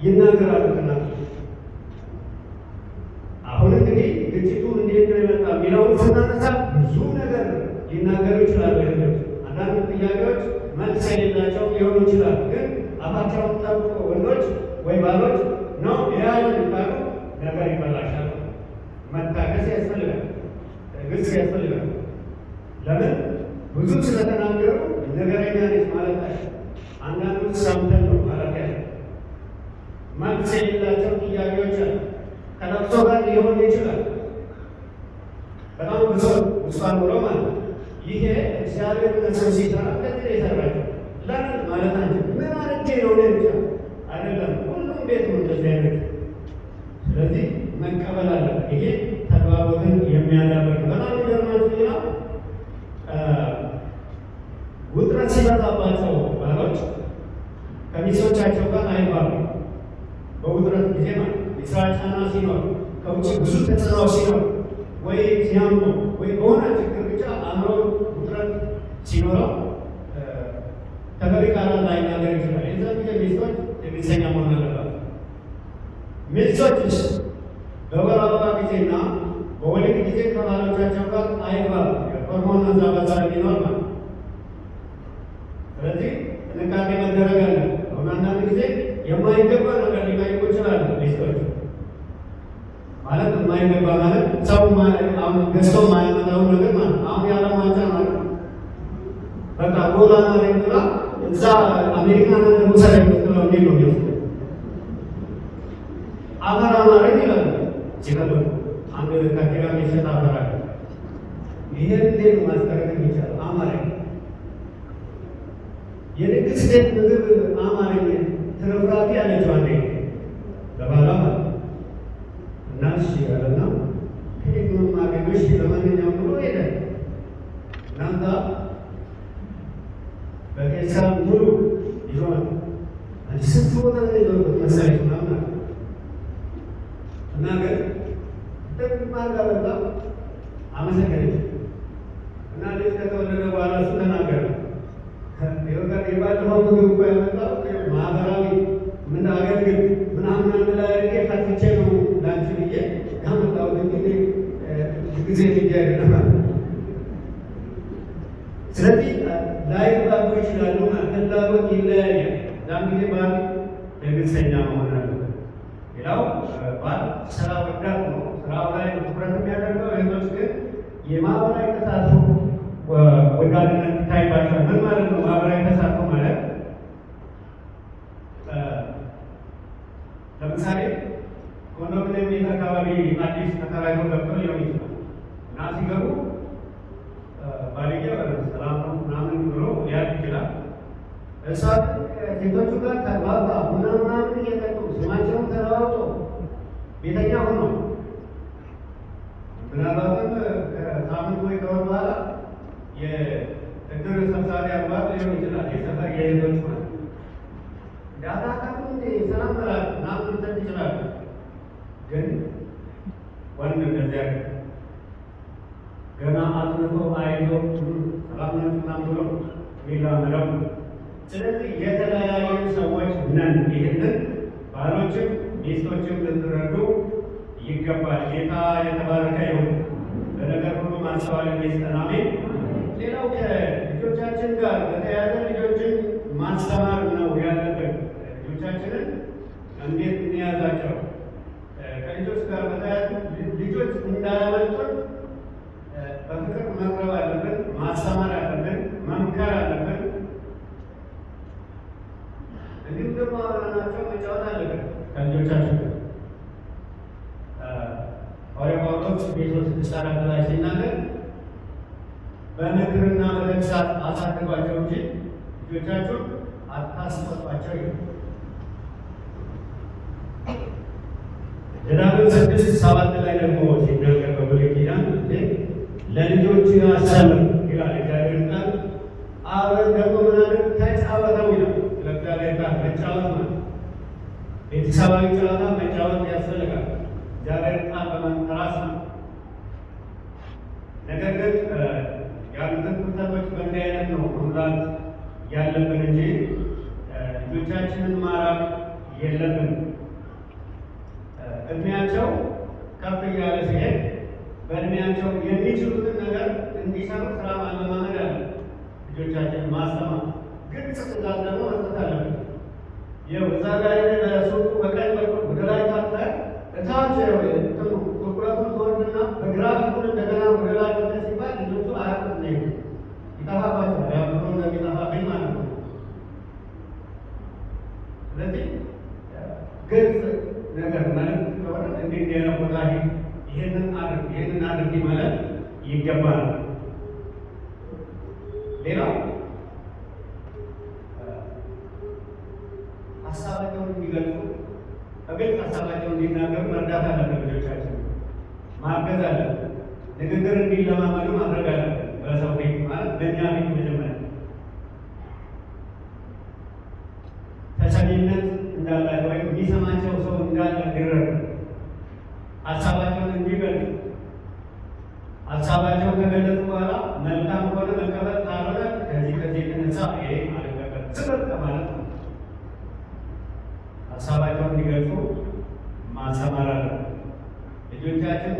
ይናገራሉ ጥናቶች። አሁን እንግዲህ ግጭቱ እንዴት ነው የመጣ የሚለውን ስናነሳ ብዙ ነገር ሊናገሩ ይችላሉ። አንዳንድ ጥያቄዎች መልስ የሌላቸው ሊሆኑ ይችላሉ። ግን አፋቸውን ጠብቆ ወንዶች ወይ ባሎች ነው ያለ የሚባሉ ነገር ይበላሻል። መታገስ ያስፈልጋል፣ ትዕግስት ያስፈልጋል። ለምን ብዙ ስለተናገሩ ነገረኛ ነች ማለት አይ አንዳንዱ ሰምተን ነው ማለት ያለ መልስ የሌላቸው ጥያቄዎች አሉ። ከለቅሶ ጋር ሊሆን ይችላል። በጣም ብዙ ውስጣን ብሎ ማለት ይሄ እግዚአብሔር ለሰው ሲሰራ እንደዚህ የሰራቸው ለምን ማለት አንቺ ምን አድርጌ ነው ብቻ አይደለም። ሁሉም ቤት ነው እንደዚህ አይነት። ስለዚህ መቀበል አለ። ይሄ ተግባቦትን የሚያዳብር በጣም ይገርማችሁ ሌላ ውጥረት ሲበዛባቸው ባሎች ከሚስቶቻቸው ጋር አይባሉ። በውጥረት ጊዜ ማለት የስራ ጫና ሲኖር፣ ከውጭ ብዙ ተጽዕኖ ሲኖር፣ ወይ ሲያሙ ወይ በሆነ ችግር ብቻ አእምሮ ውጥረት ሲኖረው ተገቢ ቃላት ላይናገር ይችላል። የዛ ጊዜ ሚስቶች ትዕግስተኛ መሆን አለባት። ሚስቶችስ በወር አበባ ጊዜና በወሊድ ጊዜ ከባሎቻቸው ጋር አይባሉ። ሆርሞን መዛባት ስለሚኖር ማለት ስለዚህ ጥንቃቄ መደረግ አለ። አሁን አንዳንድ ጊዜ የማይገባ ነገር ሊጠይቁ ይችላሉ ሚስቶች። ማለት የማይገባ ማለት ሰው አሁን ገዝቶ የማያመጣውን ነገር ማለት አሁን የዓለም ዋንጫ ማለት በቃ ጎላ ማድረግ ብላ እዛ አሜሪካ ነገር ውሰድ የምትለው እንዴት ነው ሚወስደ አፈራ ማድረግ ይላሉ። ይችላል። አንድ ካቴራ የሚሰጥ አፈራል። ይሄን እንዴት ነው ማስቀረት የሚቻለው? አማርኛ የንግሥት ሴት ምግብ አማርኛ ትርፍራፊ ያለችው አንዴ ለባሏ ማለት እና እሺ ያለና ከየት ነው የማገኘው? እሺ ለማንኛውም ብሎ ሄደ። እናንተ በቄሳ ሙሉ ይዞናል አንቺ ስንት ቦታ ላይ ይዞበት መሰለኝ ምናምን እና ግን ደግማር ጋር በጣ አመሰገነች እና ልጅ ከተወለደ በኋላ እሱ ተናገረ። ይወቃ የባለፈው ምግብ እኮ ያመጣው ማህበራዊ ምን አገልግል ምናምን አንድ ላይ አድርጌ ፈትቼ ነው ላንቺ ብዬ ያመጣው እንግዲህ ጊዜ ይያደና ስለዚህ ላይግባቡ ይችላሉ። ፍላጎት ይለያያል። ዛም ጊዜ ባል ትዕግስተኛ መሆን አለበት። ሌላው ባል ስራ ወዳድ ነው። ስራው ላይ ትኩረት የሚያደርገው እህቶች ግን የማህበራዊ ተሳትፎ ወዳድነት ይታይባቸዋል። ምን ማለት ነው? ማህበራዊ ተሳትፎ ማለት ለምሳሌ ኮንዶሚኒየም ቤት አካባቢ አዲስ ተከራይቶ ገብተው ሊሆን ይችላል እና ሲገቡ ባልየ ሰላም ነው ምናምን ብሎ ሊያድ ይችላል። እሷ ሴቶቹ ጋር ተግባባ ቡና ምናምን እየጠጡ ስማቸውን ተለዋውጦ ቤተኛ ሆኖ ምናልባትም ከሳምንት ወይ ከወር በኋላ የእድር ሰብሳቢ አግባብ ሊሆን ይችላል። የሰፈር የሄዶች ማለት ዳታካቱ ሰላም መላል ምናምን ልጠጥ ይችላል። ግን ወንድ እንደዚያ ገና አጥንቶ አይቶ ሰላም ናችሁ ምናምን ብሎ ሚላመደው። ስለዚህ የተለያዩ ሰዎች ነን። ይህንን ባሎችም ሚስቶችም ልትረዱ ይገባል። ጌታ የተባረከ ይሁን። በነገር ሁሉ ማስተዋል የሚስጠን አሜን። ሌላው ከልጆቻችን ጋር በተያያዘ ልጆችን ማስተማር ነው ያለብን። ልጆቻችንን እንዴት እንያዛቸው? ከልጆች ጋር በተያያዙ ልጆች እንዳያመልጡን በፍቅር መቅረብ አለብን፣ ማስተማር አለብን፣ መምከር አለብን። እንዲሁም ደግሞ አብረናቸው መጫወት አለብን ከልጆቻችን ጋር። ሐዋርያው ጳውሎስ ኤፌሶን 6:4 ላይ ሲናገር በምክርና በተግሣጽ አሳድጓቸው እንጂ ልጆቻችሁን አታስቆጧቸው ይላል። ዘዳግም 6:7 ላይ ደግሞ ሲናገር በብሉይ ኪዳን ለልጆች አስተምር ይላል እግዚአብሔር ቃል። አብረን ደግሞ ምን አድርግ ተጫወተው ይላል። ስለ እግዚአብሔር ቃል መጫወት ማለት ቤተሰባዊ ጨዋታ መጫወት ያስፈልጋል። እግዚአብሔር ቃል በመንተራስ ነው። ነገር ግን ያሉትን ክፍተቶች በእንዲህ አይነት ነው መሙላት ያለብን እንጂ ልጆቻችንን ማራቅ የለብን። እድሜያቸው ከፍ እያለ ሲሄድ በእድሜያቸው የሚችሉትን ነገር እንዲሰሩ ስራ ማለማመድ አለ። ልጆቻችንን ማስተማር፣ ግልጽ ትእዛዝ ደግሞ መስጠት አለብን። ይኸው እዛ ጋር ለሱቁ በቀኝ በኩል ወደ ላይ ታጥፈ እታች ቁልቁለቱን ትወርድና በግራ በኩል እንደገና ወደ ላይ ወደ ሲባል ልጆቹ አያውቁም ነው ይጠፋባቸዋል። ያው ብሎ እንደሚጠፋብኝ ማለት ነው። ስለዚህ ግልጽ ነገር ማለት ከሆነ እንዴት ያለው ቦታ ይሄንን አድርግ ማለት ይገባል። ሌላው ሀሳባቸውን እንዲገልጹ በግልጽ ሀሳባቸውን እንዲናገሩ መርዳት አለብን። ልጆቻችን ማገዝ አለብን። ንግግር እንዲለማመዱ ማድረግ አለብን። በሰው ቤት ማለት በእኛ ቤት መጀመሪያ ተሰሚነት እንዳላቸው ወይም የሚሰማቸው ሰው እንዳለ እንዲረዱ ሀሳባቸውን እንዲገልጹ፣ ሀሳባቸውን ከገለጹ በኋላ መልካም ከሆነ መቀበል፣ ካልሆነ ከዚህ የተነሳ ይሄ አልቀበል ስበቅ ማለት ነው። ሀሳባቸውን እንዲገልጹ ማስተማር አለብን። ልጆቻችን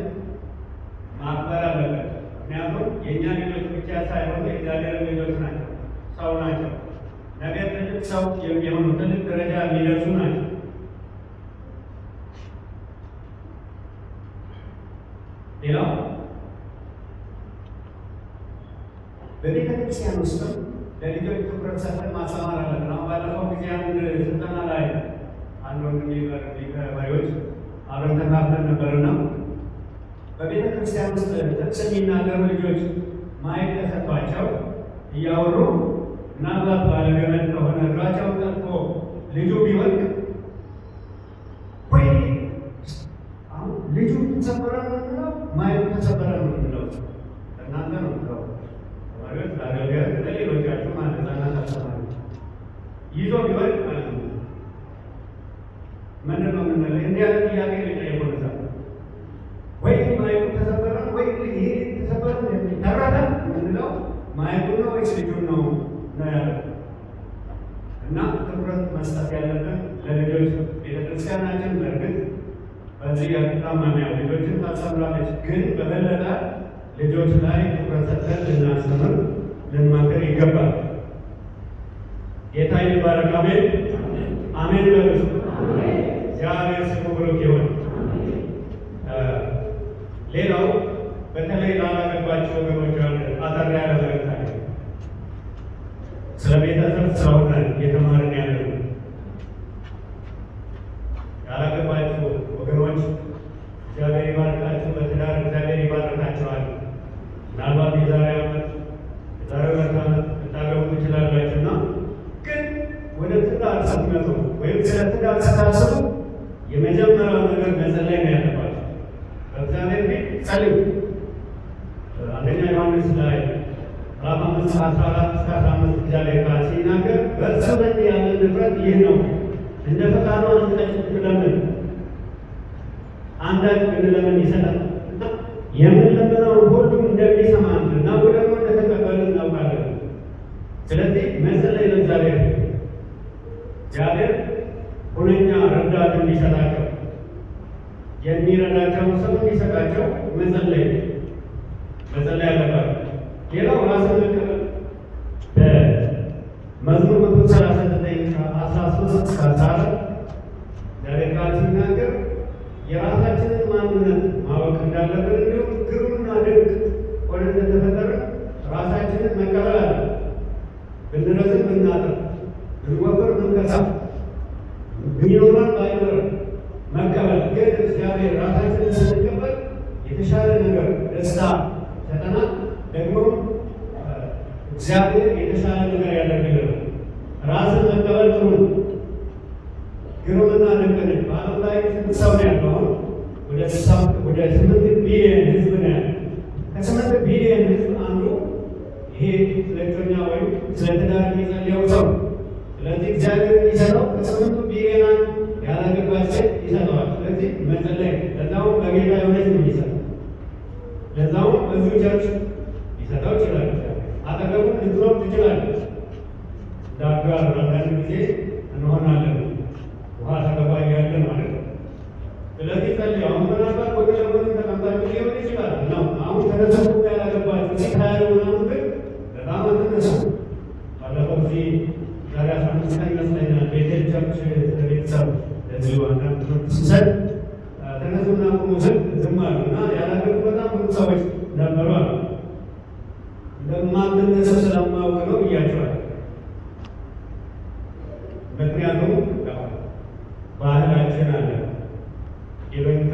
ማክበር አለበት። ምክንያቱም የእኛ ልጆች ብቻ ሳይሆኑ የእግዚአብሔር ልጆች ናቸው፣ ሰው ናቸው። ነገ ትልቅ ሰው የሚሆኑ ትልቅ ደረጃ የሚደርሱ ናቸው። ሌላው በቤተ ክርስቲያን ውስጥም ለልጆች ትኩረት ሰጥተን ማስተማር አለብን። አሁን ባለፈው ጊዜ አንድ ስልጠና ላይ አንድ ወንድሜ መሪዎች አብረን ተካፍለን ነበርና ቤተክርስቲያን ውስጥ ጥቅስ የሚናገሩ ልጆች ማይክ ተሰጥቷቸው እያወሩ ምናልባት ባለገመድ ከሆነ እግራቸው ጠልፎ ልጁ ቢወድቅ ወይ አሁን ልጁ ተሰበረ ነው የምንለው፣ ማይኩ ተሰበረ ነው የምንለው። እናንተ ነው ምለው ተማሪዎች ለአገልጋዮች ለሌሎቻችሁ ማለት ህጻናት አስተማሪ ይዞ ቢወድቅ ማለት ነው ምንድን ነው የምንለው? እንዲህ ያለ ጥያቄ ሊጠየቁ ነዛ ወይ ማይኩ ተሰበረ ወይ ይሄ ተሰበረ ተረፈ የምንለው ማይኩ ነው ወይስ ልጁን ነው ነው ያለው። እና ትኩረት መስጠት ያለብን ለልጆች ቤተክርስቲያናችን በእርግጥ በዚህ ያታማሚያ ልጆችን ታስተምራለች፣ ግን በበለጠ ልጆች ላይ ትኩረት ሰጥተን ልናስተምር ልንመክር ይገባል። ጌታ ይባረክ። አሜን አሜን በሉ። እግዚአብሔር ስሙ ብሩክ ይሁን። ሌላው በተለይ ላላገባቸው ወገኖች አጠር ያለ መልእክት አለ። ስለ ቤተሰብ ስለሆነ እየተማርን ያለው ያላገባችሁ ወገኖች እግዚአብሔር ይባርካችሁ። በትዳር እግዚአብሔር ይባርካችኋል። ምናልባት የዛሬ ዓመት የዛሬ 2 ዓመት ልታገቡ ትችላላችሁ እና ግን ወደ ትዳር ስትመጡ ወይም ስለ ትዳር ስታስቡ የመጀመሪያው ነገር መጸለይ ነው ያለባችሁ። በእግዚአብሔር ፊት ጸልዩ። አንደኛ ዮሐንስ ላይ ምዕራፍ 5:14-15 እግዚአብሔር ቃል ሲናገር በእርሱ ዘንድ ያለ ንብረት ይህ ነው፣ እንደ ፈቃዱ አንዳች ብንለምን አንዳች ብንለምን ይሰጣል። የምንለምነውን ሁሉ እንደሚሰማን እና ደግሞ እንደተቀበልን እናውቃለን። ስለዚህ መጸለይ ለእግዚአብሔር እግዚአብሔር ሁነኛ ረዳት እንዲሰጣቸው የሚረዳቸውን ሰው እንዲሰጣቸው መጸለይ አለባቸው። ሌላው ራስን መቀበል በመዝሙር 139:13-14 እግዚአብሔር ቃል ሲናገር የራሳችንን ማንነት ማወቅ እንዳለብን እንዲሁም ግሩምና ድንቅ ሆነን እንደተፈጠረ ራሳችንን መቀበል አለ። ብንረዝም ብናጠር፣ ብንወፍር ብንከሳ፣ ቢኖረን ባይኖረን መቀበል ግን እግዚአብሔር ራሳችንን ስንቀበል የተሻለ ነገር ደስታ ሰጠናል። ደግሞ እግዚአብሔር የተሻለ ነገር ያደርግልናል። ራስን መቀበል ጥሩ ነው። ግሩምና ድንቅ ነን። በዓለም ላይ ስንት ሰው ነው ያለው? አሁን ወደ 8 ቢሊዮን ህዝብ ነው ያለው። ከ8 ቢሊዮን ህዝብ አንዱ ይሄ ስለ እጮኛ ወይም ስለ ትዳር የሚጸልየው ሰው። ስለዚህ እግዚአብሔር የሚሰጠው ከ8 ቢሊዮን ያላገባች ሴት ይሰጠዋል። ስለዚህ መጸለይ ለዛውም በጌታ የሆነች ነው የሚሰጠው። ለዛውም ብዙ ቸርች ሊሰጠው ይችላል። አጠገቡ ልትኖር ትችላለች። ዳጋር አንዳንድ ጊዜ እንሆናለን ውሃ ተገባ እያለ ማለት ነው። ስለዚህ ጸልዩ። አሁን ምናልባት ወደ ለጎን ተቀምጣችሁ ሊሆን ይችላል ነው አሁን ተነሱ ያላገባችሁ ሲታዩ ምናምን ግን በጣም አትነሱ። ባለፈው እዚህ ዛሬ 15 ቀን ይመስለኛል ቤቴል ቸርች ቤተሰብ ለዚሁ አንዳንድ ትምህርት ሲሰጥ ተነሱና ቁሙ ስል ዝም አሉ እና ያላገቡ በጣም ብዙ ሰዎች ነበሩ አሉ። እንደማትነሱ ስለማውቅ ነው ብያቸዋል። ምክንያቱም ባህላችን አለ የበንካ።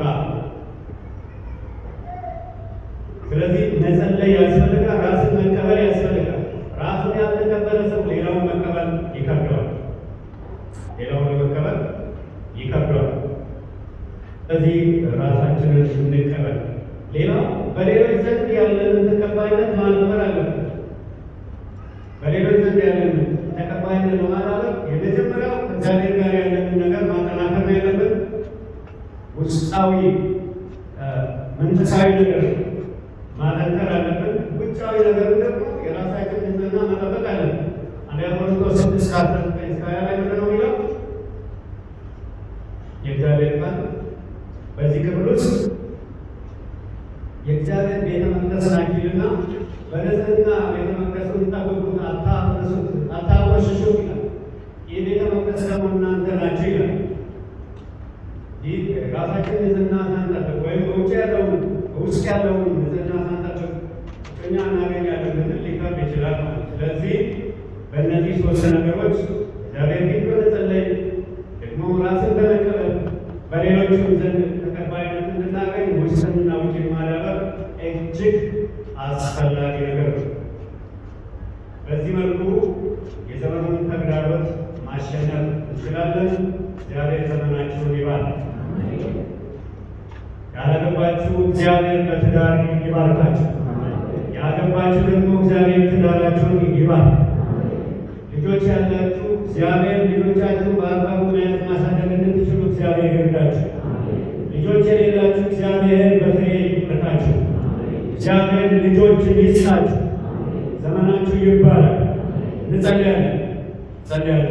ስለዚህ መጸለይ ያስፈልጋል። ራስን መቀበል ያስፈልጋል። ራሱን ያልተቀበለ ሰው ሌላውን መቀበል ይከብደዋል። እዚህ ራሳችንን እንቀበል። ሌላው በሌሎች ዘንድ ያለንን ተቀባይነት ማክበር አለብን። በሌሎች ዘንድ ያለንን ተቀባይነት ለማዳበር የመጀመሪያው እግዚአብሔር ጋር ያለንን ነገር ማጠናከር ነው ያለብን። ውስጣዊ መንፈሳዊ ነገር ማጠንከር አለብን። ውጫዊ ነገር ደግሞ የራሳችን ንጽህና መጠበቅ አለብን። አንደኛ ቆሮንቶስ 6:19-20 ላይ ምንድን ነው የሚለው? የእግዚአብሔር ቃል በዚህ ክፍል ውስጥ የእግዚአብሔር ቤተ መቅደስ ናችሁና በንጽህና ቤተ መቅደሱን ጠብቁት፣ አታፍርሱት፣ አታቆሽሹት ይላል። ይህ ቤተ መቅደስ ደግሞ እናንተ ናችሁ ይላል። ይህ ራሳችን ንጽህና ሳንጠብቅ ወይም በውጭ ያለውን በውስጥ ያለውን ንጽህና ሳንጠብቅ እኛ እናገኛለን ብንል ሊከብድ ይችላል ማለት። ስለዚህ በእነዚህ 3 ነገሮች እግዚአብሔር ፊት በመጸለይ ደግሞ ራስን በመቀበል በሌሎችም ዘንድ ተቀባይነት እንድናገኝ ውስጥንና ውጭን ማዳበር እግዚአብሔር በትዳር ይባርካችሁ። ያገባችሁ ደግሞ እግዚአብሔር ትዳራችሁን ይባርክ። ልጆች ያላችሁ እግዚአብሔር ልጆቻችሁ በአግባቡ መያዝ ማሳደግ እንድትችሉ እግዚአብሔር ይርዳችሁ። ልጆች የሌላችሁ እግዚአብሔር በፍሬ ይባርካችሁ። እግዚአብሔር ልጆችን ይስጣችሁ። ዘመናችሁ ይባረክ። እንጸልያለን። እግዚአብሔር